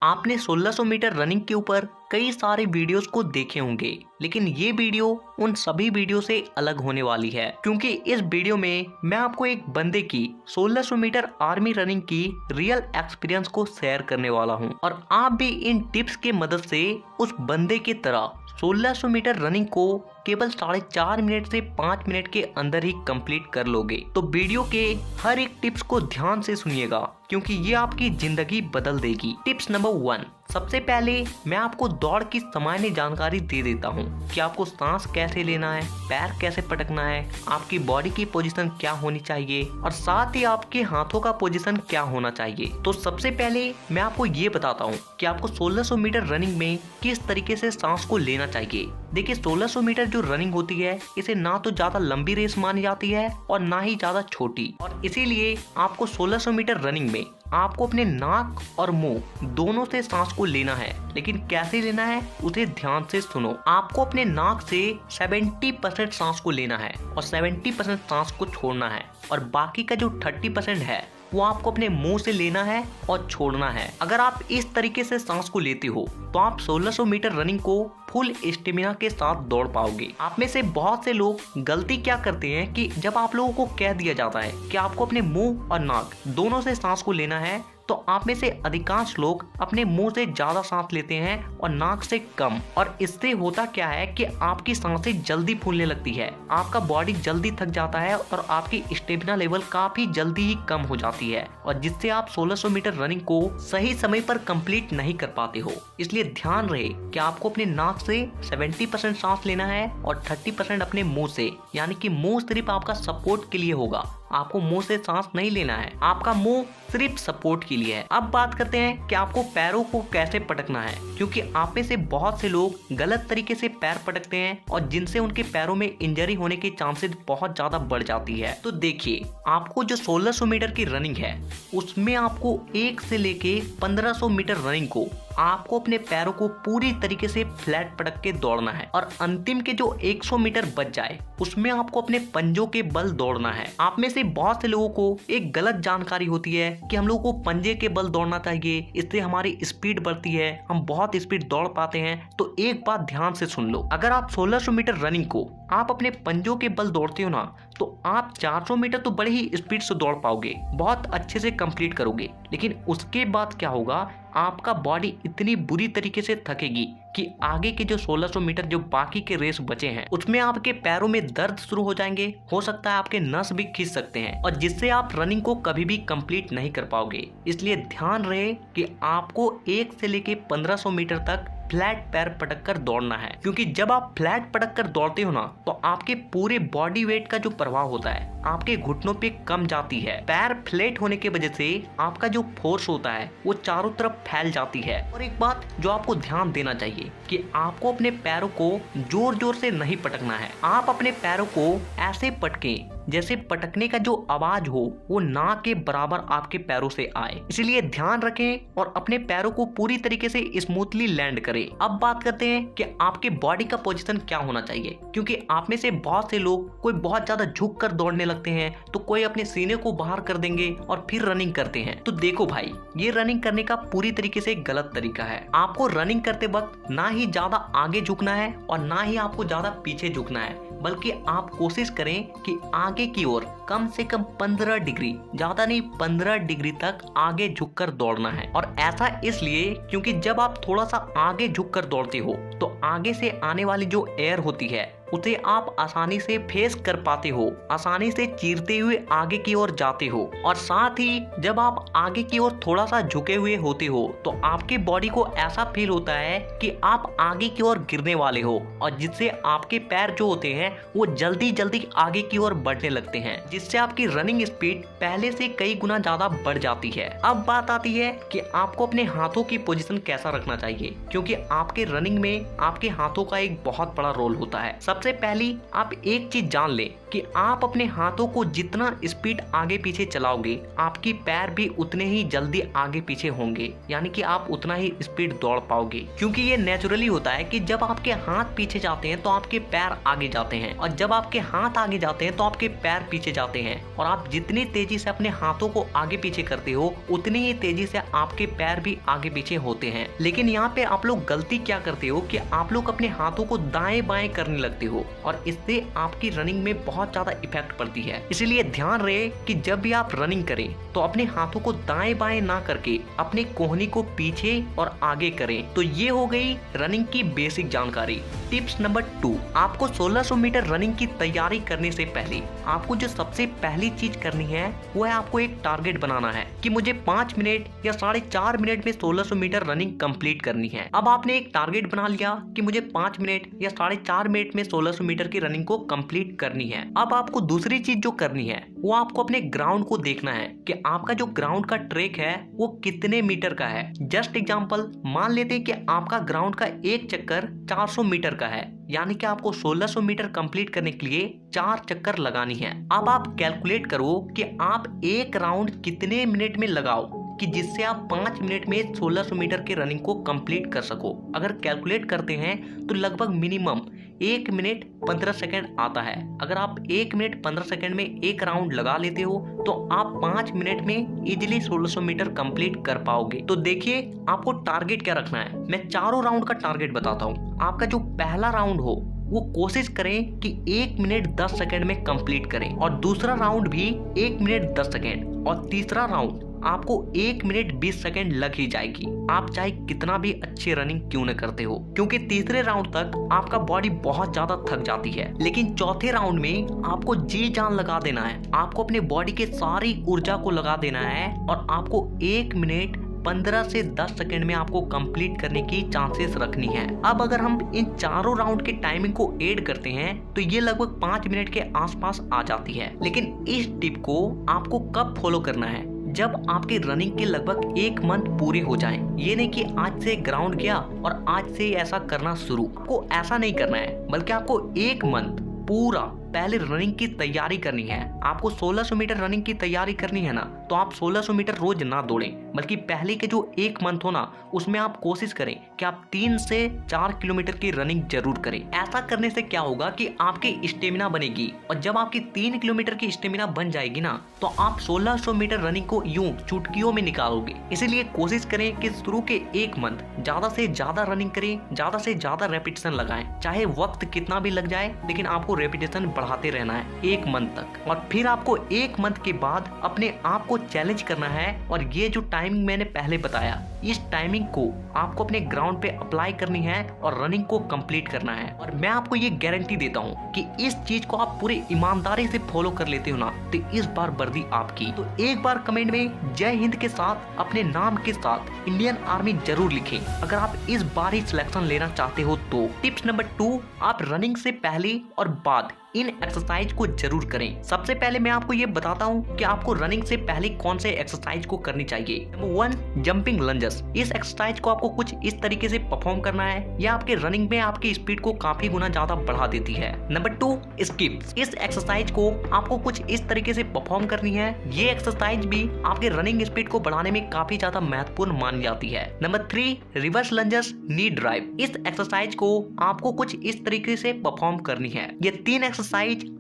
आपने 1600 metre running के ऊपर कई सारे वीडियोस को देखे होंगे, लेकिन ये वीडियो उन सभी वीडियो से अलग होने वाली है, क्योंकि इस वीडियो में मैं आपको एक बंदे की 1600 मीटर आर्मी रनिंग की रियल एक्सपीरियंस को शेयर करने वाला हूं और आप भी इन टिप्स के मदद से उस बंदे की तरह 1600 मीटर रनिंग को केवल 4.5 मिनट से 5 मिनट के अंदर ही कंप्लीट कर लोगे। तो वीडियो के हर एक टिप्स को ध्यान से सुनिएगा, क्योंकि ये आपकी जिंदगी बदल देगी। टिप्स नंबर 1, सबसे पहले मैं आपको दौड़ की सामान्य जानकारी दे देता हूँ कि आपको सांस कैसे लेना है, पैर कैसे पटकना है, आपकी बॉडी की पोजीशन क्या होनी चाहिए और साथ ही आपके हाथों का पोजीशन क्या होना चाहिए। तो सबसे पहले मैं आपको ये बताता हूँ कि आपको 1600 मीटर रनिंग में किस तरीके से सांस को लेना चाहिए। देखिए, 1600 मीटर जो रनिंग होती है इसे ना तो ज्यादा लंबी रेस मानी जाती है और ना ही ज्यादा छोटी, और इसीलिए आपको 1600 मीटर रनिंग में आपको अपने नाक और मुंह दोनों से सांस को लेना है। लेकिन कैसे लेना है उसे ध्यान से सुनो। आपको अपने नाक से 70% सांस को लेना है और 70% सांस को छोड़ना है, और बाकी का जो 30% है वो आपको अपने मुंह से लेना है और छोड़ना है। अगर आप इस तरीके से सांस को लेते हो तो आप 1600 मीटर रनिंग को फुल स्टेमिना के साथ दौड़ पाओगे। आप में से बहुत से लोग गलती क्या करते हैं कि जब आप लोगों को कह दिया जाता है कि आपको अपने मुंह और नाक दोनों से सांस को लेना है, तो आप में से अधिकांश लोग अपने मुंह से ज्यादा सांस लेते हैं और नाक से कम, और इससे होता क्या है कि आपकी सांसें जल्दी फूलने लगती है, आपका बॉडी जल्दी थक जाता है और आपकी स्टेमिना लेवल काफी जल्दी ही कम हो जाती है, और जिससे आप 1600 मीटर रनिंग को सही समय पर कंप्लीट नहीं कर पाते हो। इसलिए ध्यान रहे कि आपको अपने नाक से 70% सांस लेना है और 30% अपने मुंह से, यानी कि मुंह सिर्फ आपका सपोर्ट के लिए होगा, आपको मुंह से सांस नहीं लेना है, आपका मुंह सिर्फ सपोर्ट के लिए है। अब बात करते हैं कि आपको पैरों को कैसे पटकना है, क्योंकि आप में से बहुत से लोग गलत तरीके से पैर पटकते हैं और जिनसे उनके पैरों में इंजरी होने के चांसेस बहुत ज्यादा बढ़ जाती है। तो देखिए, आपको जो 1600 मीटर की रनिंग है उसमें आपको 1 से लेके 1500 मीटर रनिंग को आपको अपने पैरों को पूरी तरीके से फ्लैट पटक के दौड़ना है, और अंतिम के जो 100 मीटर बच जाए उसमें आपको अपने पंजों के बल दौड़ना है। आप में से बहुत से लोगों को एक गलत जानकारी होती है कि हम लोगों को पंजे के बल दौड़ना चाहिए, इससे हमारी स्पीड बढ़ती है, हम बहुत स्पीड दौड़ पाते हैं। तो एक बात ध्यान से सुन लो, अगर आप 1600 मीटर रनिंग को आप अपने पंजों के बल दौड़ते हो ना, तो आप 400 मीटर तो बड़े ही स्पीड से दौड़ पाओगे, बहुत अच्छे से कंप्लीट करोगे, लेकिन उसके बाद क्या होगा, आपका बॉडी इतनी बुरी तरीके से थकेगी कि आगे के जो 1600 मीटर जो बाकी के रेस बचे हैं उसमें आपके पैरों में दर्द शुरू हो जाएंगे, हो सकता है आपके नस भी खींच सकते हैं, और जिससे आप रनिंग को कभी भी कंप्लीट नहीं कर पाओगे। इसलिए ध्यान रहे कि आपको 1 से लेके 1500 मीटर तक फ्लैट पैर पटक कर दौड़ना है, क्योंकि जब आप फ्लैट पटक कर दौड़ते हो ना, तो आपके पूरे बॉडी वेट का जो प्रभाव होता है आपके घुटनों पे कम जाती है। पैर फ्लैट होने की वजह से आपका जो फोर्स होता है वो चारों तरफ फैल जाती है। और एक बात जो आपको ध्यान देना चाहिए कि आपको अपने पैरों को जोर जोर से नहीं पटकना है, आप अपने पैरों को ऐसे पटकें जैसे पटकने का जो आवाज हो वो ना के बराबर आपके पैरों से आए। इसलिए ध्यान रखें और अपने पैरों को पूरी तरीके से स्मूथली लैंड करें। अब बात करते हैं कि आपके बॉडी का पोजीशन क्या होना चाहिए, क्योंकि आप में से बहुत से लोग कोई बहुत ज्यादा झुक कर दौड़ने लगते हैं, तो कोई अपने सीने को बाहर कर देंगे और फिर रनिंग करते हैं। तो देखो भाई, ये रनिंग करने का पूरी तरीके से गलत तरीका है। आपको रनिंग करते वक्त ना ही ज्यादा आगे झुकना है और ना ही आपको ज्यादा पीछे झुकना है, बल्कि आप कोशिश करें कि आगे की ओर कम से कम 15 डिग्री, ज्यादा नहीं 15 डिग्री तक आगे झुककर दौड़ना है। और ऐसा इसलिए क्योंकि जब आप थोड़ा सा आगे झुककर दौड़ते हो तो आगे से आने वाली जो एयर होती है उसे आप आसानी से फेस कर पाते हो, आसानी से चीरते हुए आगे की ओर जाते हो। और साथ ही जब आप आगे की ओर थोड़ा सा झुके हुए होते हो तो आपके बॉडी को ऐसा फील होता है कि आप आगे की ओर गिरने वाले हो, और जिससे आपके पैर जो होते हैं वो जल्दी जल्दी आगे की ओर बढ़ने लगते हैं, जिससे आपकी रनिंग स्पीड पहले से कई गुना ज्यादा बढ़ जाती है। अब बात आती है कि आपको अपने हाथों की पोजीशन कैसा रखना चाहिए, क्योंकि आपके रनिंग में आपके हाथों का एक बहुत बड़ा रोल होता है। सबसे पहले आप एक चीज जान लें कि आप अपने हाथों को जितना स्पीड आगे पीछे चलाओगे आपकी पैर भी उतने ही जल्दी आगे पीछे होंगे, यानी कि आप उतना ही स्पीड दौड़ पाओगे। क्योंकि ये नेचुरली होता है कि जब आपके हाथ पीछे जाते हैं तो आपके पैर आगे जाते हैं, और जब आपके हाथ आगे जाते हैं तो आपके पैर पीछे जाते हैं। और आप जितनी तेजी से अपने हाथों को आगे पीछे करते हो उतनी ही तेजी से आपके पैर भी आगे पीछे होते हैं। लेकिन यहाँ पे आप लोग गलती क्या करते हो कि आप लोग अपने हाथों को दाएं बाएं करने लगते हो, और इससे आपकी रनिंग में बहुत ज्यादा इफेक्ट पड़ती है। इसलिए ध्यान रहे कि जब भी आप रनिंग करें तो अपने हाथों को दाएं बाएं ना करके अपने कोहनी को पीछे और आगे करें। तो ये हो गई रनिंग की बेसिक जानकारी। टिप्स नंबर 2, आपको 1600 मीटर रनिंग की तैयारी करने से पहले आपको जो सबसे पहली चीज करनी है वो है आपको एक टारगेट बनाना है कि मुझे 5 मिनट या 4.5 मिनट में 1600 मीटर रनिंग कंप्लीट करनी है। अब आपने एक टारगेट बना लिया कि मुझे 5 मिनट या 4.5 मिनट में 1600 मीटर की रनिंग को कंप्लीट करनी है। अब आपको दूसरी चीज जो करनी है वो आपको अपने ग्राउंड को देखना है कि आपका जो ग्राउंड का ट्रैक है वो कितने मीटर का है। जस्ट एग्जांपल मान लेते हैं कि आपका ग्राउंड का एक चक्कर 400 मीटर का है, यानी कि आपको 1600 मीटर कंप्लीट करने के लिए 4 चक्कर लगानी है। अब आप कैलकुलेट करो कि आप एक राउंड कितने मिनट में लगाओ कि जिससे आप 5 मिनट में 1600 मीटर की रनिंग को कंप्लीट कर सको। अगर कैलकुलेट करते हैं तो लगभग मिनिमम 1 मिनट 15 सेकंड आता है। अगर आप 1 मिनट 15 सेकंड में एक राउंड लगा लेते हो तो आप 5 मिनट में इजीली 1600 मीटर कंप्लीट कर पाओगे। तो देखिए आपको टारगेट क्या रखना है। मैं चारों राउंड का टारगेट बताता हूँ। आपका जो पहला राउंड हो वो कोशिश करें कि 1 मिनट 10 सेकंड में कंप्लीट करें, और दूसरा राउंड भी 1 मिनट 10 सेकंड, और तीसरा राउंड आपको 1 मिनट 20 सेकंड लग ही जाएगी। आप चाहे कितना भी अच्छी रनिंग क्यों न करते हो, क्योंकि तीसरे राउंड तक आपका बॉडी बहुत ज्यादा थक जाती है। लेकिन चौथे राउंड में आपको जी जान लगा देना है। आपको अपने बॉडी के सारी ऊर्जा को लगा देना है, और आपको 1 मिनट 15 से 10 सेकंड में आपको कंप्लीट करने की चांसेस रखनी है। अब अगर हम इन चारों राउंड के टाइमिंग को ऐड करते हैं तो ये लगभग 5 मिनट के आसपास आ जाती है। लेकिन इस टिप को आपको कब फॉलो करना है? जब आपकी रनिंग के लगभग 1 मंथ पूरे हो जाएं। ये नहीं कि आज से ग्राउंड गया और आज से ऐसा करना शुरू। आपको ऐसा नहीं करना है, बल्कि आपको 1 मंथ पूरा पहले रनिंग की तैयारी करनी है। आपको 1600 मीटर रनिंग की तैयारी करनी है ना, तो आप 1600 मीटर रोज ना दौड़ें, बल्कि पहले के जो 1 मंथ हो ना उसमें आप कोशिश करें कि आप 3 से 4 किलोमीटर की रनिंग जरूर करें। ऐसा करने से क्या होगा कि आपकी स्टेमिना बनेगी, और जब आपकी 3 किलोमीटर की स्टेमिना बन जाएगी ना तो आप 1600 मीटर रनिंग को यूं चुटकियों में निकालोगे। इसीलिए कोशिश करें कि शुरू के 1 मंथ ज्यादा से ज्यादा रनिंग करें, ज्यादा से ज्यादा रेपिटेशन लगाएं, चाहे वक्त कितना भी लग जाए, लेकिन आपको रेपिटेशन बढ़ाते रहना है 1 मंथ तक। और फिर आपको 1 मंथ के बाद अपने आप को चैलेंज करना है, और ये जो टाइमिंग मैंने पहले बताया इस टाइमिंग को आपको अपने ग्राउंड पे अप्लाई करनी है और रनिंग को कंप्लीट करना है। और मैं आपको ये गारंटी देता हूँ कि इस चीज को आप पूरी ईमानदारी से फॉलो कर लेते हो ना तो इस बार वर्दी आपकी। तो एक बार कमेंट में जय हिंद के साथ अपने नाम के साथ इंडियन आर्मी जरूर लिखें अगर आप इस बार ही सिलेक्शन लेना चाहते हो तो। टिप्स नंबर 2, आप रनिंग से पहले और बाद इन एक्सरसाइज को जरूर करें। सबसे पहले मैं आपको ये बताता हूँ कि आपको रनिंग से पहले कौन से एक्सरसाइज को करनी चाहिए। Number 1, jumping lunges. इस एक्सरसाइज को आपको कुछ इस तरीके से परफॉर्म करना है, यह आपके रनिंग में आपकी स्पीड को काफी गुना ज्यादा बढ़ा देती है। Number 2, skips. इस एक्सरसाइज को आपको कुछ इस तरीके से परफॉर्म करनी है, ये एक्सरसाइज भी आपके रनिंग स्पीड को बढ़ाने में काफी ज्यादा महत्वपूर्ण मानी जाती है। नंबर 3, रिवर्स लंजेस नी ड्राइव। इस एक्सरसाइज को आपको कुछ इस तरीके से परफॉर्म करनी है। ये 3 एक्सरसाइज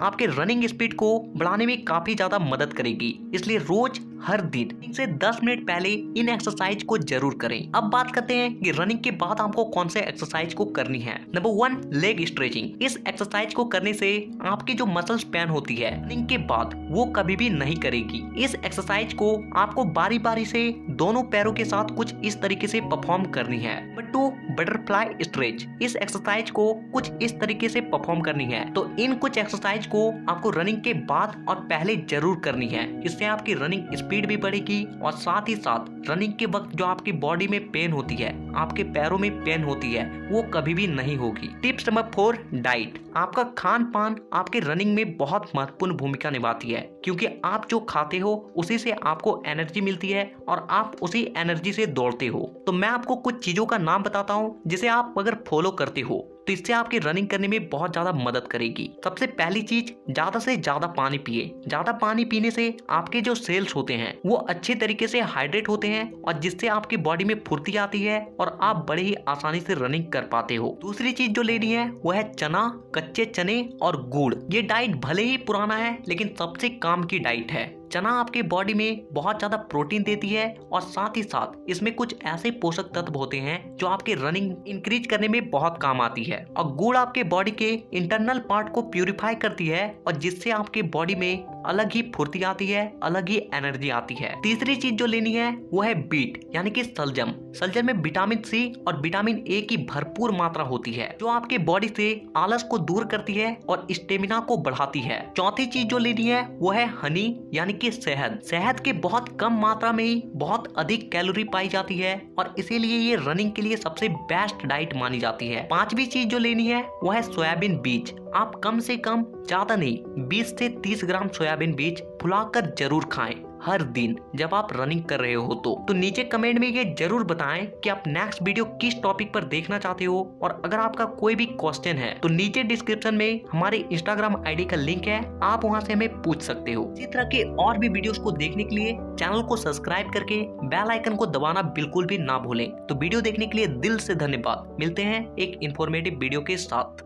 आपके रनिंग स्पीड को बढ़ाने में काफी ज्यादा मदद करेगी, इसलिए रोज हर दिन से 10 मिनट पहले इन एक्सरसाइज को जरूर करें। अब बात करते हैं कि रनिंग के बाद आपको कौन से एक्सरसाइज को करनी है। Number 1, leg stretching. इस एक्सरसाइज को करने से आपकी जो मसल्स पेन होती है रनिंग के बाद वो कभी भी नहीं करेगी। इस एक्सरसाइज को आपको बारी बारी से दोनों पैरों के साथ कुछ इस तरीके से परफॉर्म करनी है। Number 2, butterfly stretch. इस एक्सरसाइज को कुछ इस तरीके से परफॉर्म करनी है। तो इन कुछ एक्सरसाइज को आपको रनिंग के बाद और पहले जरूर करनी है। इससे आपकी रनिंग स्पीड भी बढ़ेगी और साथ ही साथ रनिंग के वक्त जो आपकी बॉडी में पेन होती है, आपके पैरों में पेन होती है, वो कभी भी नहीं होगी। Tips number 4, diet. आपका खान पान आपके रनिंग में बहुत महत्वपूर्ण भूमिका निभाती है, क्योंकि आप जो खाते हो उसी से आपको एनर्जी मिलती है और आप उसी एनर्जी से दौड़ते हो। तो मैं आपको कुछ चीजों का नाम बताता हूँ जिसे आप अगर फॉलो करते हो तो इससे आपकी रनिंग करने में बहुत ज्यादा मदद करेगी। सबसे पहली चीज, ज्यादा से ज्यादा पानी पिए। ज्यादा पानी पीने से आपके जो सेल्स होते हैं वो अच्छे तरीके से हाइड्रेट होते हैं और जिससे आपकी बॉडी में फुर्ती आती है और आप बड़े ही आसानी से रनिंग कर पाते हो। दूसरी चीज जो लेनी है वो है चना, कच्चे चने और गुड़। ये डाइट भले ही पुराना है लेकिन सबसे काम की डाइट है। चना आपके बॉडी में बहुत ज्यादा प्रोटीन देती है और साथ ही साथ इसमें कुछ ऐसे पोषक तत्व होते हैं जो आपके रनिंग इंक्रीज करने में बहुत काम आती है। और गुड़ आपके बॉडी के इंटरनल पार्ट को प्यूरिफाई करती है और जिससे आपके बॉडी में अलग ही फुर्ती आती है, अलग ही एनर्जी आती है। तीसरी चीज जो लेनी है वो है बीट यानी कि सलजम। सलजम में विटामिन सी और विटामिन ए की भरपूर मात्रा होती है जो आपके बॉडी से आलस को दूर करती है और स्टेमिना को बढ़ाती है। चौथी चीज जो लेनी है वो है हनी यानी कि शहद। शहद के बहुत कम मात्रा में ही बहुत अधिक कैलोरी पाई जाती है और इसीलिए ये रनिंग के लिए सबसे बेस्ट डाइट मानी जाती है। पांचवी चीज जो लेनी है वो है सोयाबीन बीज। आप कम से कम, ज्यादा नहीं, 20 से 30 ग्राम सोयाबीन बीज फुलाकर जरूर खाएं हर दिन जब आप रनिंग कर रहे हो। तो नीचे कमेंट में ये जरूर बताएं कि आप नेक्स्ट वीडियो किस टॉपिक पर देखना चाहते हो। और अगर आपका कोई भी क्वेश्चन है तो नीचे डिस्क्रिप्शन में हमारे इंस्टाग्राम आईडी का लिंक है, आप वहां से हमें पूछ सकते हो। इसी तरह के और भी वीडियोस को देखने के लिए चैनल को सब्सक्राइब करके बेल आइकन को दबाना बिल्कुल भी ना भूलें। तो वीडियो देखने के लिए दिल से धन्यवाद। मिलते हैं एक इंफॉर्मेटिव वीडियो के साथ।